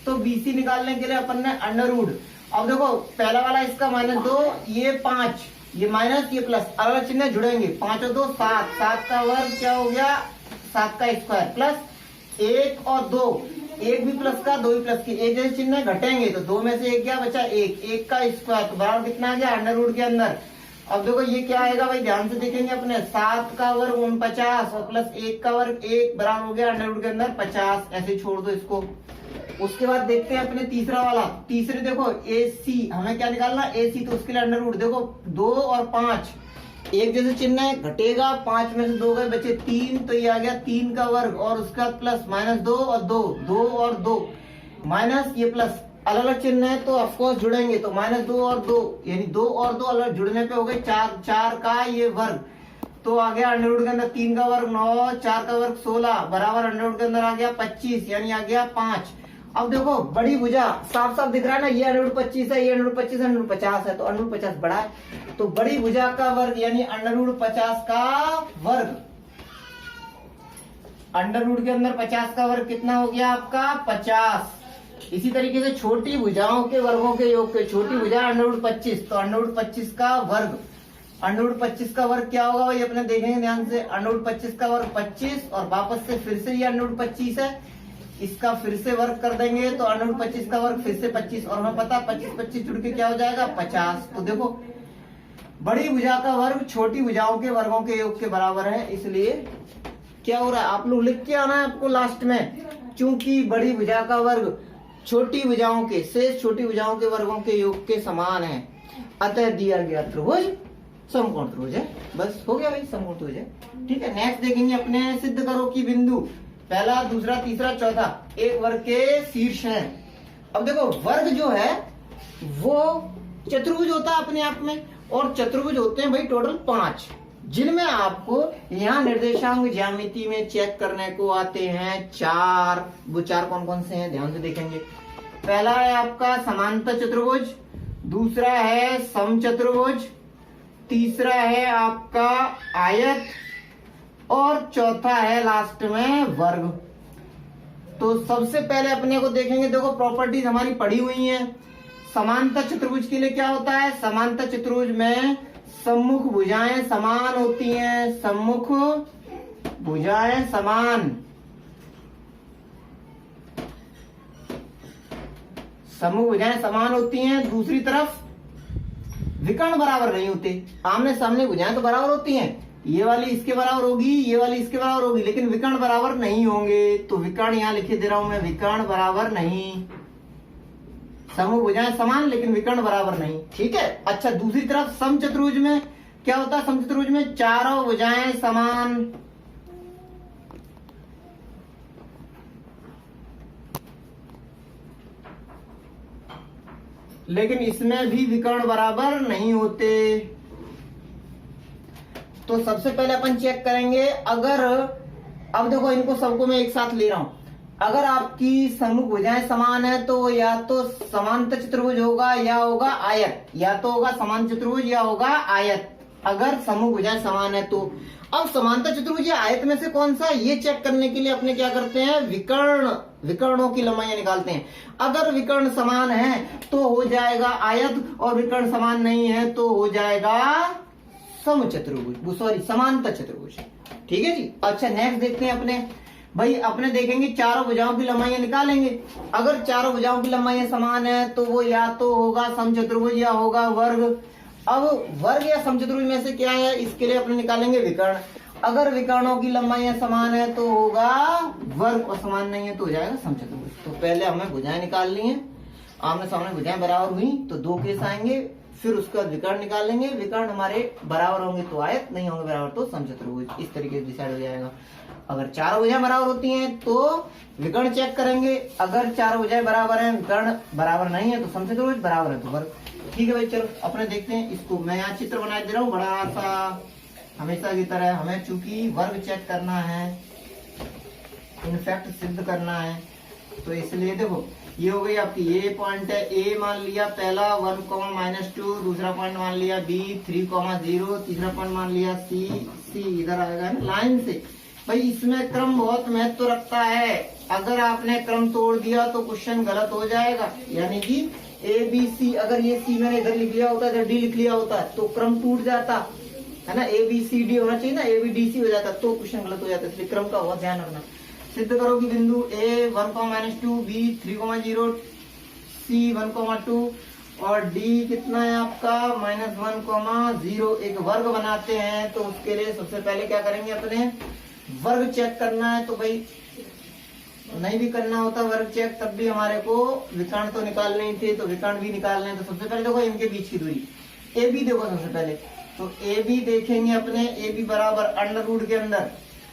तो बीसी निकालने के लिए अपन ने अंडर रूट, अब देखो पहला वाला इसका -2, ये 5, ये माइनस ये प्लस, अलग चिन्ह जुड़ेंगे, 5 और 2 7, 7 का वर्ग क्या हो गया 7 का स्क्वायर, प्लस 1 और 2, 1 भी प्लस का 2 भी प्लस की, एक जैसे चिन्ह घटेंगे तो 2 में से 1 क्या बचा 1, 1 का स्क्वायर, तो बराबर कितना आ गया अंडर रूट के अंदर। अब देखो ये क्या आएगा भाई, ध्यान से देखेंगे अपने, 7 का वर्ग 49 और प्लस 1 का वर्ग 1 बराबर हो गया अंडर रूट के अंदर 50, ऐसे छोड़ दो इसको। उसके बाद देखते हैं अपने तीसरा वाला, तीसरे देखो ए सी, हमें क्या निकालना ए सी, तो उसके लिए अंडर रूट देखो 2 और 5 एक जैसे चिन्ह है, घटेगा, 5 में से 2 गए बचे 3, तो ये आ गया 3 का वर्ग, और उसके बाद प्लस -2 और 2, 2 और 2 माइनस ये प्लस, अलग अलग चिन्ह है तो ऑफकोर्स जुड़ेंगे, तो -2 और 2 यानी 2 और 2 अलग जुड़ने पे हो गए 4, 4 का ये वर्ग, तो आ गया अंडर रूट के अंदर 3 का वर्ग 9, 4 का वर्ग 16 बराबर अंडर रूट के अंदर आ गया 25, यानी आ गया 5। अब देखो बड़ी भुजा साफ साफ दिख रहा है ना, ये अंडर रूट 25 है, ये अंडर रूट 25 अंडर रूट 50 है, तो अंडर रूट 50 बड़ा है, तो बड़ी भुजा का वर्ग यानी अंडर रूट 50 का वर्ग, अंडर रूट के अंदर 50 का वर्ग कितना हो गया आपका 50। इसी तरीके से छोटी भुजाओं के वर्गों के योग के, छोटी भुजा अंडर रूट 25, तो अंडर रूट 25 का वर्ग, अंडर रूट 25 का वर्ग क्या होगा भाई अपने देखेंगे ध्यान से, अंडर रूट 25 का वर्ग 25, और वापस से फिर से ये अंडर रूट 25 है, इसका फिर से वर्ग कर देंगे, तो अंडर रूट 25 का वर्ग फिर से 25, और हमें पता 25 जुड़ के क्या हो जाएगा 50। तो देखो बड़ी भुजा का वर्ग छोटी भुजाओं के वर्गों के योग के बराबर है, इसलिए क्या हो रहा है आप लोग लिख के आना है आपको लास्ट में, चूंकि बड़ी भुजा का वर्ग छोटी भुजाओं के शेष छोटी भुजाओं के वर्गों के योग के समान है, अतः दिया गया त्रिभुज समकोण त्रिभुज है। बस हो गया भाई, समकोण त्रिभुज है, ठीक है। नेक्स्ट देखेंगे अपने, सिद्ध करो कि बिंदु पहला दूसरा तीसरा चौथा एक वर्ग के शीर्ष है। अब देखो वर्ग जो है वो चतुर्भुज होता है अपने आप में, और चतुर्भुज होते हैं भाई टोटल 5, जिनमें आपको यहाँ निर्देशांक ज्यामिति में चेक करने को आते हैं 4। वो 4 कौन कौन से हैं ध्यान से देखेंगे। पहला है आपका समांतर चतुर्भुज, दूसरा है समचतुर्भुज, तीसरा है आपका आयत, और चौथा है लास्ट में वर्ग। तो सबसे पहले अपने को देखेंगे, देखो प्रॉपर्टीज हमारी पड़ी हुई हैं। समांतर चतुर्भुज के लिए क्या होता है, समांतर चतुर्भुज में सम्मुख भुजाएं समान होती हैं, सम्मुख भुजाएं समान, सम्मुख भुजाएं समान होती हैं। दूसरी तरफ विकर्ण बराबर नहीं होते, आमने सामने भुजाएं तो बराबर होती हैं, ये वाली इसके बराबर होगी, ये वाली इसके बराबर होगी, लेकिन विकर्ण बराबर नहीं होंगे। तो विकर्ण यहाँ लिखे दे रहा हूं मैं, विकर्ण बराबर नहीं, समूह भुजाएं समान लेकिन विकर्ण बराबर नहीं, ठीक है। अच्छा दूसरी तरफ समचतुर्भुज में क्या होता है, समचतुर्भुज में चारों भुजाएं समान, लेकिन इसमें भी विकर्ण बराबर नहीं होते। तो सबसे पहले अपन चेक करेंगे, अगर अब देखो इनको सबको मैं एक साथ ले रहा हूं। अगर आपकी सम्मुख भुजाएं समान है तो या तो समांतर चतुर्भुज होगा या होगा आयत, या तो होगा समान चतुर्भुज या होगा आयत, अगर सम्मुख भुजाएं समान है तो। अब समांतर चतुर्भुज या आयत में से कौन सा, ये चेक करने के लिए अपने क्या करते हैं, विकर्णों की लंबाइयां निकालते हैं। अगर विकर्ण समान है तो हो जाएगा आयत, और विकर्ण समान नहीं है तो हो जाएगा समचतुर्भुज, सॉरी समांतर चतुर्भुज। ठीक है जी। अच्छा नेक्स्ट देखते हैं अपने देखेंगे चारों भुजाओं की लंबाइयां निकालेंगे। अगर चारों भुजाओं की लंबाइयां समान है तो वो या तो होगा समचतुर्भुज या होगा वर्ग। अब वर्ग या समचतुर्भुज में से क्या है, इसके लिए अपने निकालेंगे विकर्ण। अगर विकर्णों की लंबाइयां समान है तो होगा वर्ग, और समान नहीं है तो हो जाएगा समचतुर्भुज। तो पहले हमें भुजाएं निकाल ली है, आमने सामने भुजाएं बराबर हुई तो दो केस आएंगे, फिर उसका विकर्ण निकालेंगे। विकर्ण हमारे बराबर होंगे तो आयत, नहीं होंगे बराबर तो समचतुर्भुज। इस तरीके से डिसाइड हो जाएगा। अगर चारों भुजाएं बराबर होती हैं तो विकर्ण चेक करेंगे। अगर चारों भुजाएं बराबर हैं, विकर्ण बराबर नहीं है तो समचतुर्भुज, बराबर है तो वर्ग। ठीक है भाई, चलो अपने देखते हैं इसको। मैं यहाँ चित्र बना दे रहा हूँ बड़ा सा, हमेशा की तरह। हमें चूंकि वर्ग चेक करना है, इनफैक्ट सिद्ध करना है, तो इसलिए देखो ये हो गई आपकी ए पॉइंट है, ए मान लिया पहला 1,-2, दूसरा पॉइंट मान लिया बी 3,0, तीसरा पॉइंट मान लिया सी इधर आएगा ना लाइन से। भाई इसमें क्रम बहुत महत्व रखता है, अगर आपने क्रम तोड़ दिया तो क्वेश्चन गलत हो जाएगा। यानी कि ए बी सी, अगर ये सी मैंने इधर लिख लिया होता, इधर डी लिख लिया होता तो क्रम टूट जाता है ना, ए बी सी डी होना चाहिए ना, ए बी डी सी हो जाता तो क्वेश्चन गलत हो जाता, इसलिए क्रम का बहुत ध्यान रखना। सिद्ध करो कि बिंदु ए 1,-2, बी 3,0, सी 1,2 और डी कितना है आपका -1,0 एक वर्ग बनाते हैं। तो उसके लिए सबसे पहले क्या करेंगे, अपने वर्ग चेक करना है। तो भाई नहीं भी करना होता वर्ग चेक तब भी हमारे को विकर्ण तो निकालने ही थे, तो विकर्ण भी निकालने हैं। तो सबसे पहले देखो इनके बीच की दूरी ए बी देखो सबसे पहले, तो ए बी देखेंगे अपने, ए बी बराबर अंडर रूट के अंदर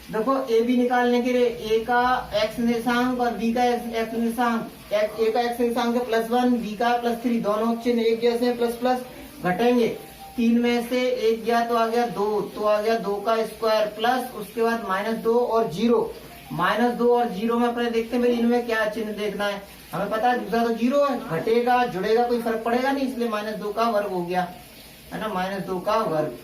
देखो ए बी निकालने के लिए ए का एक्स निर्देशांक और बी का एक्स निर्देशांक, ए का एक्स निर्देशांक है +1, बी का +3, दोनों चिन्ह एक जैसे प्लस प्लस घटेंगे। 3 में से एक गया तो आ गया 2, तो आ गया 2 का स्क्वायर प्लस उसके बाद -2 और 0, -2 और 0 में अपने देखते हैं भाई इनमें क्या चिन्ह देखना है। हमें पता है दूसरा तो 0 है, घटेगा जुड़ेगा कोई फर्क पड़ेगा नहीं, इसलिए -2 का वर्ग हो गया है ना, -2 का वर्ग।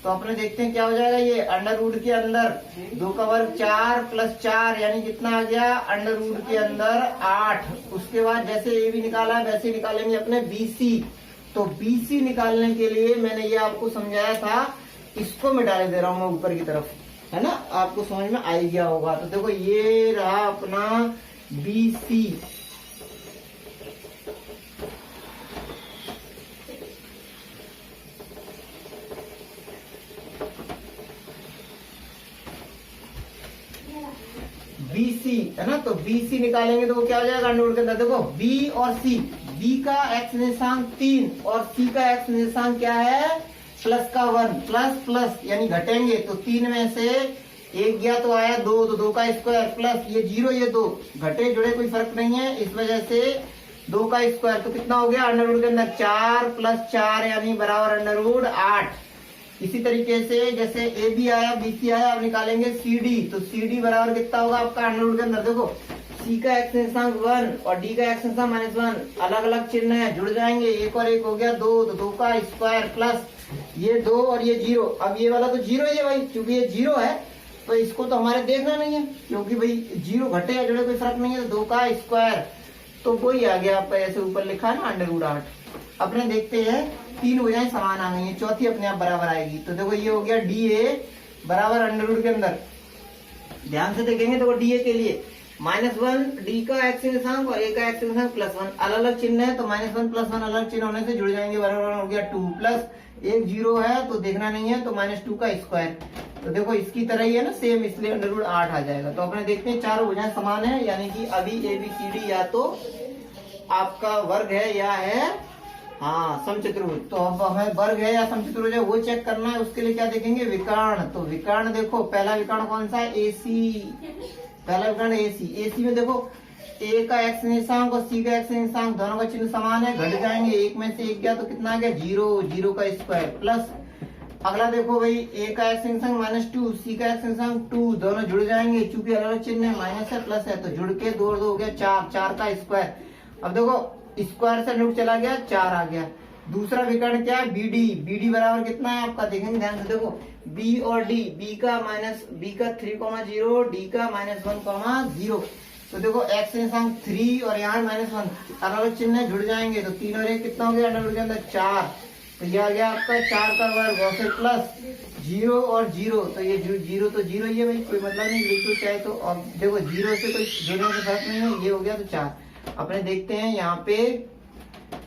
तो अपने देखते हैं क्या हो जाएगा, ये अंडर रूट के अंदर 2 का वर्ग 4 + 4 यानी कितना आ गया अंडर रूट के अंदर 8। उसके बाद जैसे ए बी निकाला है वैसे निकालेंगे अपने बी सी। तो बी सी निकालने के लिए मैंने ये आपको समझाया था, इसको मैं डाल दे रहा हूँ मैं ऊपर की तरफ, है ना, आपको समझ में आ गया होगा। तो देखो ये रहा अपना बी सी। BC है ना, तो BC निकालेंगे तो वो क्या हो जाएगा अंडर रूट के अंदर। देखो B और C, B का x निर्देशांक 3 और C का x निर्देशांक क्या है +1 प्लस यानी घटेंगे। तो 3 में से एक गया तो आया 2, तो 2 का स्क्वायर प्लस ये 0 ये 2 घटे जुड़े कोई फर्क नहीं है, इस वजह से 2 का स्क्वायर तो कितना हो गया अंडर रूट के अंदर 4 + 4 यानी बराबर अंडर रूट 8। इसी तरीके से जैसे ए बी आया बी सी आया, अब निकालेंगे सी डी। तो सी डी बराबर कितना होगा आपका अंडर रूट के अंदर, देखो सी का एक्स निर्देशांक 1 और डी का एक्स निर्देशांक -1, अलग अलग चिन्ह है जुड़ जाएंगे, एक और एक हो गया 2, तो 2 का स्क्वायर प्लस ये 2 और ये 0। अब ये वाला तो 0 ही है भाई, क्योंकि ये 0 है तो इसको तो हमारे देखना नहीं है, क्योंकि भाई 0 घटे या जुड़े कोई फर्क नहीं है। तो 2 का स्क्वायर तो वही आ गया आपका, ऐसे ऊपर लिखा है ना अंडर रूट 8। अपने देखते हैं 3 भुजाएं समान आ गई है, चौथी अपने आप बराबर आएगी। तो देखो ये हो गया डी ए बराबर अंडर रूट के अंदर, ध्यान से देखेंगे तो डी ए के लिए -1 डी का एक्स निर्देशांक और ए का एक्स निर्देशांक +1, अलग अलग चिन्ह है तो -1 +1 अलग चिन्ह होने से जुड़ जाएंगे, बराबर हो गया 2 प्लस एक 0 है तो देखना नहीं है तो -2 का स्क्वायर। तो देखो इसकी तरह ही है ना सेम, इसलिए अंडर रूट 8 आ जाएगा। तो अपने देखते हैं चारों भुजाएं समान है, यानी कि अभी ए बी सी डी या तो आपका वर्ग है या है हाँ समचतुर्भुज। तो अब हमें वर्ग है या समचतुर्भुज है वो चेक करना है, उसके लिए क्या देखेंगे विकर्ण। तो विकर्ण देखो पहला विकर्ण कौन सा है AC, पहला विकर्ण AC। AC में देखो ए का एक्स निर्देशांक और सी का एक्स निर्देशांक दोनों का चिन्ह समान है, घट जाएंगे, एक में से एक गया तो कितना आ गया 0, 0 का स्क्वायर प्लस अगला देखो भाई ए का एक्स निर्देशांक -2, सी का एक्स निर्देशांक 2, दोनों जुड़ जाएंगे, चूंकि अलग अलग चिन्ह है, माइनस है प्लस है तो जुड़ के 2 और 2 हो गया 4, 4 का स्क्वायर। अब देखो स्क्वायर से रूट चला गया 4 आ गया। दूसरा विकर्ण क्या है BD, BD बराबर कितना है आपका देखेंगे ध्यान से देखो B और D, B का 3,0, D का -1,0। तो देखो एक्स निर्देशांक 3 और यहाँ -1 अलग अलग चिन्ह जुड़ जाएंगे तो 3 और 1 कितना हो गया अंडर रूट के अंदर 4, तो यह आ गया आपका 4 का वर्ग और फिर प्लस 0 और 0, तो ये 0 तो 0 ही है भाई, कोई मतलब नहीं, लिख दो चाहे तो। और देखो 0 से कोई जोड़ने का फर्क नहीं है, ये हो गया तो 4। अपने देखते हैं यहाँ पे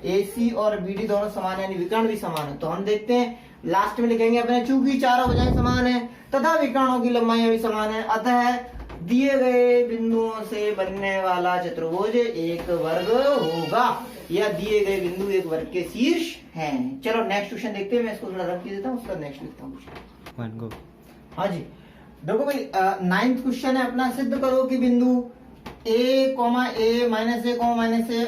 AC और BD दोनों समान है, यानी विकर्ण भी समान है, तो हम देखते हैं लास्ट में लिखेंगे अपने चूंकि चारों भुजाएं समान है तथा विकर्णों की लंबाई भी समान है, अतः दिए गए बिंदुओं से बनने वाला चतुर्भुज एक वर्ग होगा, या दिए गए बिंदु एक वर्ग के शीर्ष हैं। चलो नेक्स्ट क्वेश्चन देखते हैं, मैं इसको थोड़ा रख देता हूँ, उसका नेक्स्ट लिखता हूँ। हाँ जी देखो भाई 9th क्वेश्चन है अपना, सिद्ध करो कि बिंदु a, -a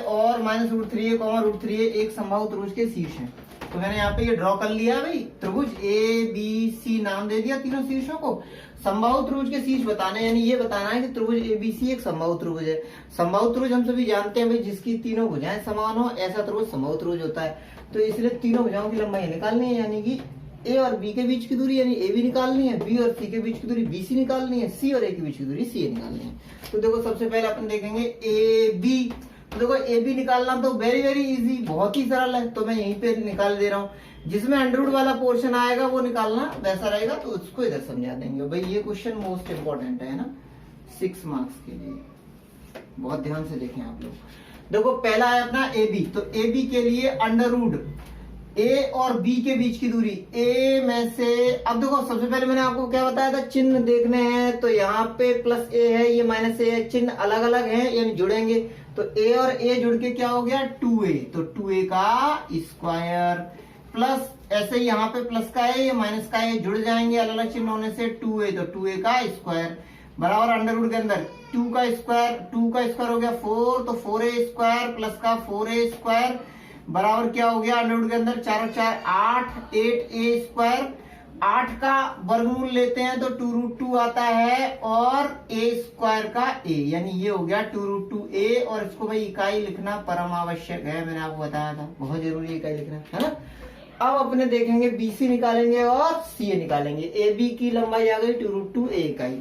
और -√3a, एक संभावित त्रिभुज के शीर्ष है। तो मैंने यहाँ पे ये ड्रॉ कर लिया भाई, त्रिभुज ABC नाम दे दिया तीनों शीर्षों को। संभावित त्रिभुज के शीर्ष बताने, यानी ये बताना है कि त्रिभुज ABC एक संभावित त्रिभुज है। संभावित त्रिभुज हम सभी जानते हैं भाई, जिसकी तीनों भुजाएं समान हो ऐसा त्रिभुज संभावित त्रिभुज होता है। तो इसलिए तीनों भुजाओं की लंबाई निकालनी है, यानी कि A और B के बीच की दूरी यानी AB निकालनी है, B और C के बीच की दूरी BC निकालनी है, C और A के बीच की दूरी CA निकालनी है। तो देखो सबसे पहले अपन देखेंगे AB, तो देखो AB निकालना तो वेरी वेरी इजी, बहुत ही सरल है, तो मैं यहीं पे निकाल दे रहा हूँ। जिसमें अंडरवुड वाला पोर्शन आएगा वो निकालना वैसा रहेगा, तो उसको इधर समझा देंगे भाई। ये क्वेश्चन मोस्ट इंपोर्टेंट है ना 6 मार्क्स के लिए, बहुत ध्यान से देखें आप लोग। देखो पहला है अपना AB, तो AB के लिए अंडरवुड A और B के बीच की दूरी A में से, अब देखो सबसे पहले मैंने आपको क्या बताया था, चिन्ह देखने हैं, तो यहाँ पे +A है, ये -A है, चिन्ह अलग अलग हैं यानी जुड़ेंगे, तो A और A जुड़ के क्या हो गया 2A, तो 2A का स्क्वायर प्लस ऐसे ही यहाँ पे प्लस का है, ये माइनस का है, जुड़ जाएंगे अलग अलग चिन्ह होने से 2A, तो 2A का स्क्वायर बराबर अंडरवुड के अंदर 2 का स्क्वायर हो गया 4, तो 4A स्क्वायर प्लस का 4A स्क्वायर बराबर क्या हो गया अंडरवुड के अंदर 4 और 4 8, 8A स्क्वायर, 8 का वर्गमूल लेते हैं तो 2√2 आता है और A स्क्वायर का A, यानी ये हो गया 2√2A, और इसको भाई इकाई लिखना परम आवश्यक है, मैंने आपको बताया था बहुत जरूरी इकाई लिखना है ना। अब अपने देखेंगे BC निकालेंगे और CA निकालेंगे। AB की लंबाई आ गई 2√2A इकाई,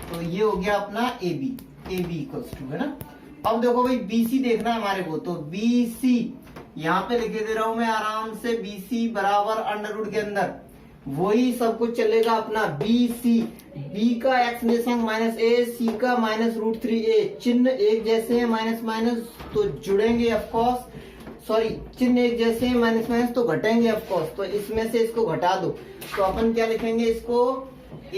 तो ये हो गया अपना AB इक्वल्स टू है ना। अब देखो भाई BC देखना है हमारे को, तो BC यहाँ पे लिखे दे रहा हूं मैं आराम से, BC बराबर अंडरवुड के अंदर वही सब कुछ चलेगा अपना BC, B का एक्स निर्देशांक -a, C का -√3a, चिन्ह एक जैसे हैं माइनस माइनस तो जुड़ेंगे ऑफकोर्स, सॉरी चिन्ह एक जैसे हैं माइनस माइनस तो घटेंगे ऑफकोर्स, तो इसमें से इसको घटा दो, तो अपन क्या लिखेंगे इसको A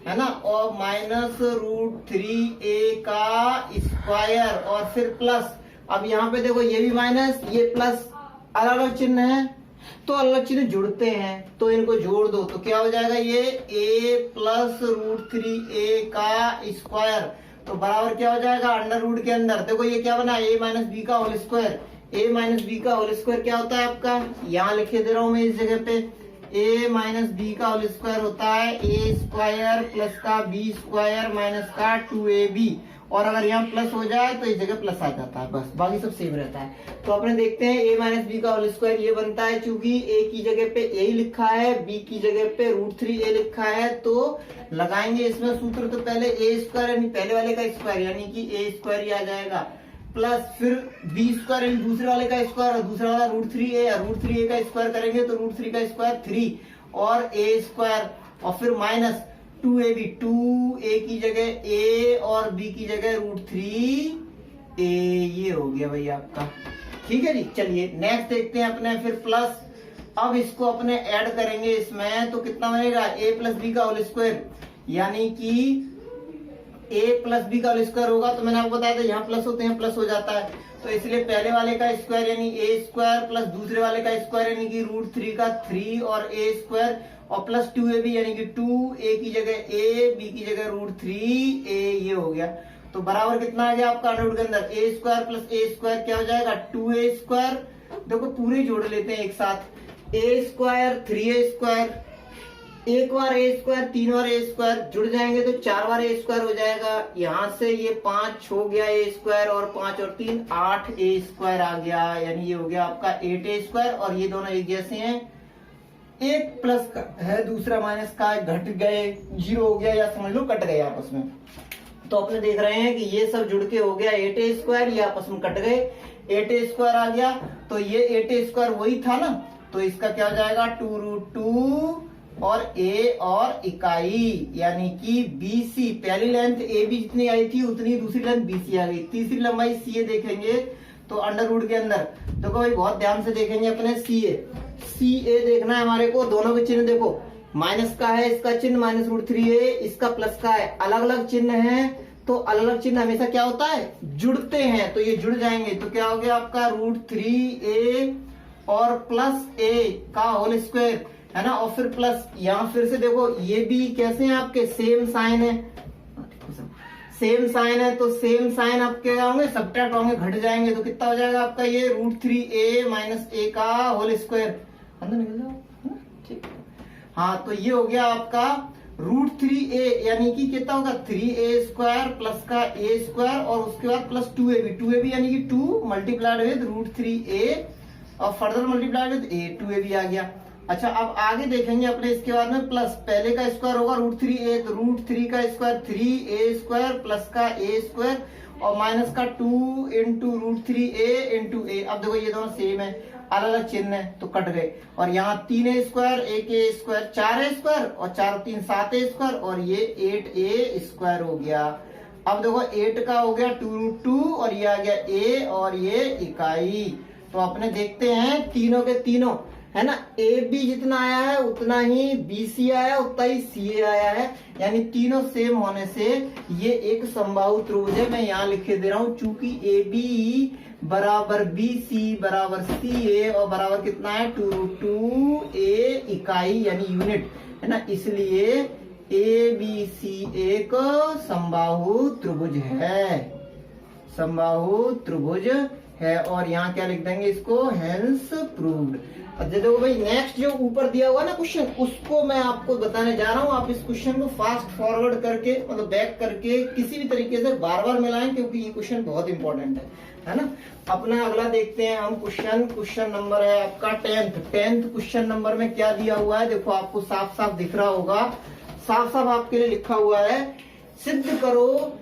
है ना, और -√3a का स्क्वायर और फिर प्लस, अब यहाँ पे देखो ये भी माइनस ये प्लस, अलग अलग चिन्ह है तो अलग चिन्ह जुड़ते हैं, तो इनको जोड़ दो तो क्या हो जाएगा ये A + √3a का स्क्वायर, तो बराबर क्या हो जाएगा अंडरवुड के अंदर, देखो ये क्या बना A - B का होल स्क्वायर, A - B का होल स्क्वायर क्या होता है आपका, यहाँ लिखे दे रहा हूं मैं इस जगह पे, A - B का होल स्क्वायर होता है A स्क्वायर प्लस का B स्क्वायर माइनस का 2AB, और अगर यहाँ प्लस हो जाए तो इस जगह प्लस आ जाता है, बस बाकी सब सेम रहता है। तो अपने देखते हैं A - B का होल स्क्वायर ये बनता है, चूंकि A की जगह पे A लिखा है, B की जगह पे √3a लिखा है, तो लगाएंगे इसमें सूत्र, तो पहले A स्क्वायर यानी पहले वाले का स्क्वायर यानी कि A स्क्वायर ही आ जाएगा, प्लस फिर B स्क्वायर यानी दूसरे वाले का स्क्वायर, और दूसरा वाला √3a का स्क्वायर करेंगे तो √3 का स्क्वायर 3 और A स्क्वायर, और फिर माइनस 2AB, 2A की जगह A और B की जगह √3a, ये हो गया भाई आपका, ठीक है जी। चलिए नेक्स्ट देखते हैं अपने, फिर प्लस, अब इसको अपने ऐड करेंगे इसमें तो कितना बनेगा A + B का होल स्क्वायर, यानी कि A + B का होल स्क्वायर होगा, तो मैंने आपको बताया था यहाँ प्लस होते हैं प्लस हो जाता है, तो इसलिए पहले वाले का स्क्वायर यानी A स्क्वायर प्लस दूसरे वाले का स्क्वायर यानी कि √3 का 3 और A स्क्वायर, और प्लस 2AB यानी कि 2A की जगह A, B की जगह √3a, ये हो गया। तो बराबर कितना आ गया आपका अंडर रूट के अंदर ए स्क्वायर प्लस ए स्क्वायर क्या हो जाएगा 2a स्क्वायर। देखो पूरे जोड़ लेते हैं एक साथ, ए स्क्वायर 3a स्क्वायर, एक बार ए स्क्वायर 3 बार ए स्क्वायर जुड़ जाएंगे तो 4 बार ए स्क्वायर हो जाएगा। यहां से ये 5 हो गया ए स्क्वायर और 5 और 3 8 ए स्क्वायर आ गया, यानी ये हो गया आपका 8a स्क्वायर। और ये दोनों एक जैसे हैं, एक प्लस का है दूसरा माइनस का, घट गए 0 हो गया या समझ लो कट गए आपस में। तो अपने देख रहे हैं कि ये सब जुड़ के हो गया 8a स्क्वायर, ये आपस में कट गए 8a स्क्वायर आ गया। तो ये 8a स्क्वायर वही था ना, तो इसका क्या हो जाएगा 2√2 और a और इकाई यानी कि BC। पहली लेंथ AB जितनी आई थी उतनी दूसरी लेंथ BC आ गई। तीसरी लंबाई CA देखेंगे तो अंडर रूट के अंदर देखो भाई बहुत ध्यान से देखेंगे अपने CA देखना है हमारे को। दोनों के चिन्ह देखो, माइनस का है इसका चिन्ह -√3a, इसका प्लस का है, अलग अलग चिन्ह है तो अलग अलग चिन्ह हमेशा क्या होता है जुड़ते हैं, तो ये जुड़ जाएंगे। तो क्या हो गया आपका √3a और प्लस a का होल स्क्वायर है ना, और फिर प्लस यहाँ फिर से देखो ये भी कैसे हैं आपके सेम साइन है, सेम साइन है तो सेम साइन आपके क्या होंगे सब्ट्रैक्ट होंगे, घट जाएंगे। तो कितना हो जाएगा आपका ये √3a माइनस a का होल स्क्वायर, अंदर निकल जाओ ठीक। हाँ तो ये हो गया आपका √3a यानी कि कितना होगा 3a स्क्वायर प्लस का a स्क्वायर और उसके बाद प्लस 2ab यानी कि 2 मल्टीप्लाइड विद √3a और further multiplied with a 2ab आ गया। अच्छा अब आगे देखेंगे अपने इसके बाद में प्लस पहले का स्क्वायर होगा √3a, तो √3 का स्क्वायर 3a स्क्वायर प्लस का a स्क्वायर और माइनस का 2 इंटू √3a इंटू a। अब देखो ये दोनों सेम है, अलग अलग चिन्ह है तो कट गए। और यहाँ 3a square 1a square 4a square और 4 3 7a स्क्वायर और ये 8a स्क्वायर हो गया। अब देखो 8 का हो गया 2√2 और ये आ गया a और ये इकाई। तो अपने देखते हैं तीनों के तीनों है ना, ए बी जितना आया है उतना ही BC आया, उतना ही CA आया है, यानी तीनों सेम होने से ये एक समबाहु त्रिभुज है। मैं यहाँ लिखे दे रहा हूं चूंकि AB बराबर BC बराबर CA और बराबर कितना है 2√2a इकाई यानी यूनिट है ना, इसलिए ABC एक समबाहु त्रिभुज है, समबाहु त्रिभुज है। और यहाँ क्या लिख देंगे इसको, हेंस प्रूव्ड। अब देखो भाई नेक्स्ट जो ऊपर दिया हुआ ना क्वेश्चन, उसको मैं आपको बताने जा रहा हूँ। आप इस क्वेश्चन को फास्ट फॉरवर्ड करके मतलब बैक करके किसी भी तरीके से बार बार मिलाएं क्योंकि ये क्वेश्चन बहुत इंपॉर्टेंट है ना। अपना अगला देखते हैं हम क्वेश्चन नंबर है आपका 10th क्वेश्चन नंबर में क्या दिया हुआ है देखो, आपको साफ साफ दिख रहा होगा, साफ साफ आपके लिए लिखा हुआ है सिद्ध करो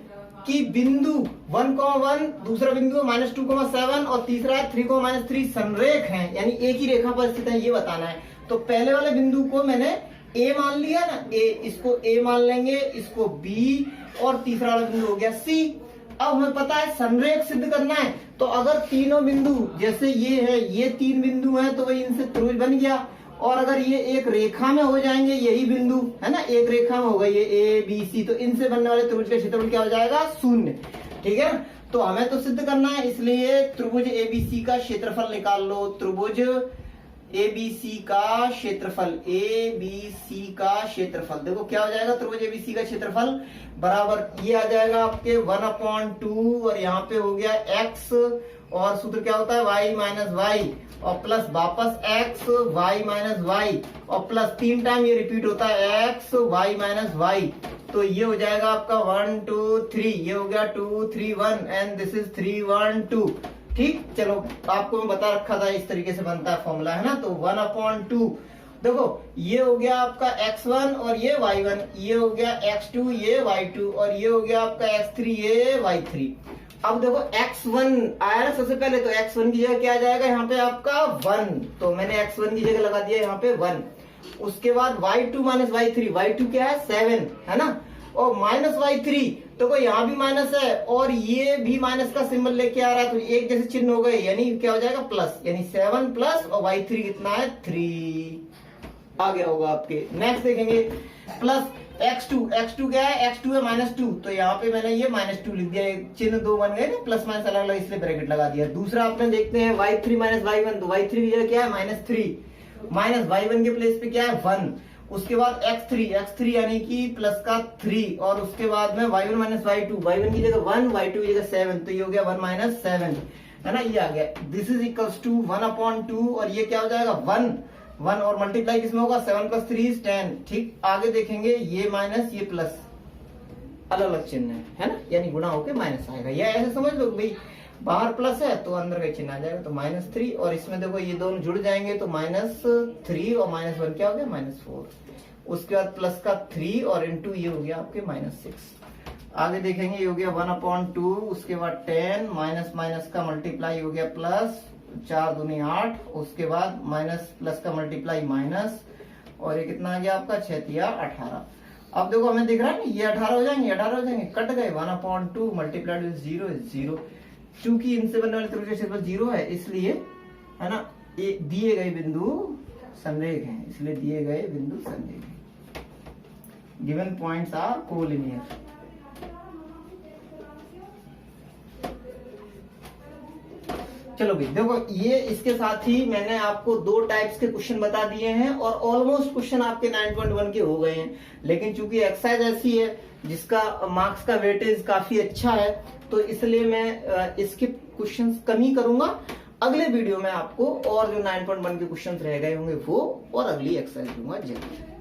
कि बिंदु 1,1 दूसरा बिंदु -2,7 और तीसरा 3,-3 संरेख हैं, यानी एक ही रेखा पर स्थित है, ये बताना है। तो पहले वाले बिंदु को मैंने A मान लिया ना, A, इसको A मान लेंगे, इसको B और तीसरा वाला बिंदु हो गया C। अब हमें पता है संरेख सिद्ध करना है, तो अगर तीनों बिंदु जैसे ये है, ये 3 बिंदु हैं तो वही इनसे त्रिभुज बन गया। और अगर ये एक रेखा में हो जाएंगे, यही बिंदु है ना एक रेखा में होगा ये A B C, तो इनसे बनने वाले त्रिभुज का क्षेत्रफल क्या हो जाएगा 0, ठीक है। तो हमें तो सिद्ध करना है, इसलिए त्रिभुज ABC का क्षेत्रफल निकाल लो। त्रिभुज ABC का क्षेत्रफल, ABC का क्षेत्रफल देखो क्या हो जाएगा, त्रिभुज ABC का क्षेत्रफल बराबर ये आ जाएगा आपके 1/2 और यहाँ पे हो गया x और सूत्र क्या होता है y माइनस वाई और प्लस वापस x y माइनस वाई और प्लस 3 टाइम ये रिपीट होता है x y माइनस वाई। तो ये हो जाएगा आपका 1 2 3, ये हो गया 2 3 1 एंड दिस इज 3 1 2, ठीक। चलो आपको मैं बता रखा था इस तरीके से बनता है फॉर्मूला है ना। तो 1/2 देखो ये हो गया आपका x1 और ये y1, ये हो गया x2 ये y2 और ये हो गया आपका x3 ये y3। अब देखो x1 आया ना सबसे पहले, तो x1 की जगह क्या आ जाएगा यहाँ पे आपका 1, तो मैंने x1 की जगह लगा दिया यहाँ पे 1। उसके बाद y2 माइनस y3, y2 क्या है 7 है ना, और माइनस y3 तो कोई यहाँ भी माइनस है और ये भी माइनस का सिंबल लेके आ रहा है, तो एक जैसे चिन्ह हो गए, यानी क्या हो जाएगा प्लस, यानी 7 प्लस और y3 कितना है 3 आ गया होगा आपके। नेक्स्ट देखेंगे प्लस x2 क्या है, x2 है -2, तो यहाँ पे मैंने ये -2 लिख दिया, चिन्ह 2 बन गए ना, प्लस माइनस अलग अलग इसलिए ब्रैकेट लगा दिया। दूसरा आपने देखते हैं y3 माइनस y1, तो y3 की जगह क्या है -3, माइनस y1 के प्लेस पे क्या है 1। उसके बाद x3 यानी कि प्लस का 3 और उसके बाद में y1 माइनस y2 की जगह 1 y2 की जगह 7 तो ये हो गया 1 माइनस 7 है ना, ये आ गया। दिस इज इक्वल्स टू 1/2 और ये क्या हो जाएगा 1 और मल्टीप्लाई किसमें होगा 7 + 3 = 10। ठीक, आगे देखेंगे ये माइनस ये प्लस अलग अलग चिन्ह है ना, यानी गुणा होके माइनस आएगा। या ऐसे समझ लो भाई बाहर प्लस है तो अंदर का चिन्ह आ जाएगा तो -3 और इसमें देखो ये दोनों जुड़ जाएंगे तो -3 और -1 क्या हो गया -4। उसके बाद प्लस का 3 और इंटू ये हो गया आपके -6। आगे देखेंगे ये हो गया 1/2, उसके बाद 10 माइनस का मल्टीप्लाई हो गया प्लस 4 दूनी 8, उसके बाद माइनस प्लस का मल्टीप्लाई माइनस और ये कितना आ गया आपका 6 तिया 18। अब देखो हमें दिख रहा है ना ये 18 हो जाएंगे कट गए 1/2 मल्टीप्लाइड विद 0 इज 0। चूंकि इनसे बनने वाले त्रिभुज का क्षेत्रफल 0 है इसलिए है ना दिए गए बिंदु संरेख हैं, इसलिए दिए गए बिंदु संरेख हैं। Given points are collinear. चलो भाई देखो ये इसके साथ ही मैंने आपको 2 टाइप्स के क्वेश्चन बता दिए हैं और ऑलमोस्ट क्वेश्चन आपके 9.1 के हो गए हैं। लेकिन चूंकि एक्सरसाइज ऐसी है जिसका मार्क्स का वेटेज काफी अच्छा है तो इसलिए मैं इसके क्वेश्चंस कम ही करूंगा। अगले वीडियो में आपको और जो 9.1 के क्वेश्चंस रह गए होंगे वो और अगली एक्सरसाइज दूंगा जल्दी।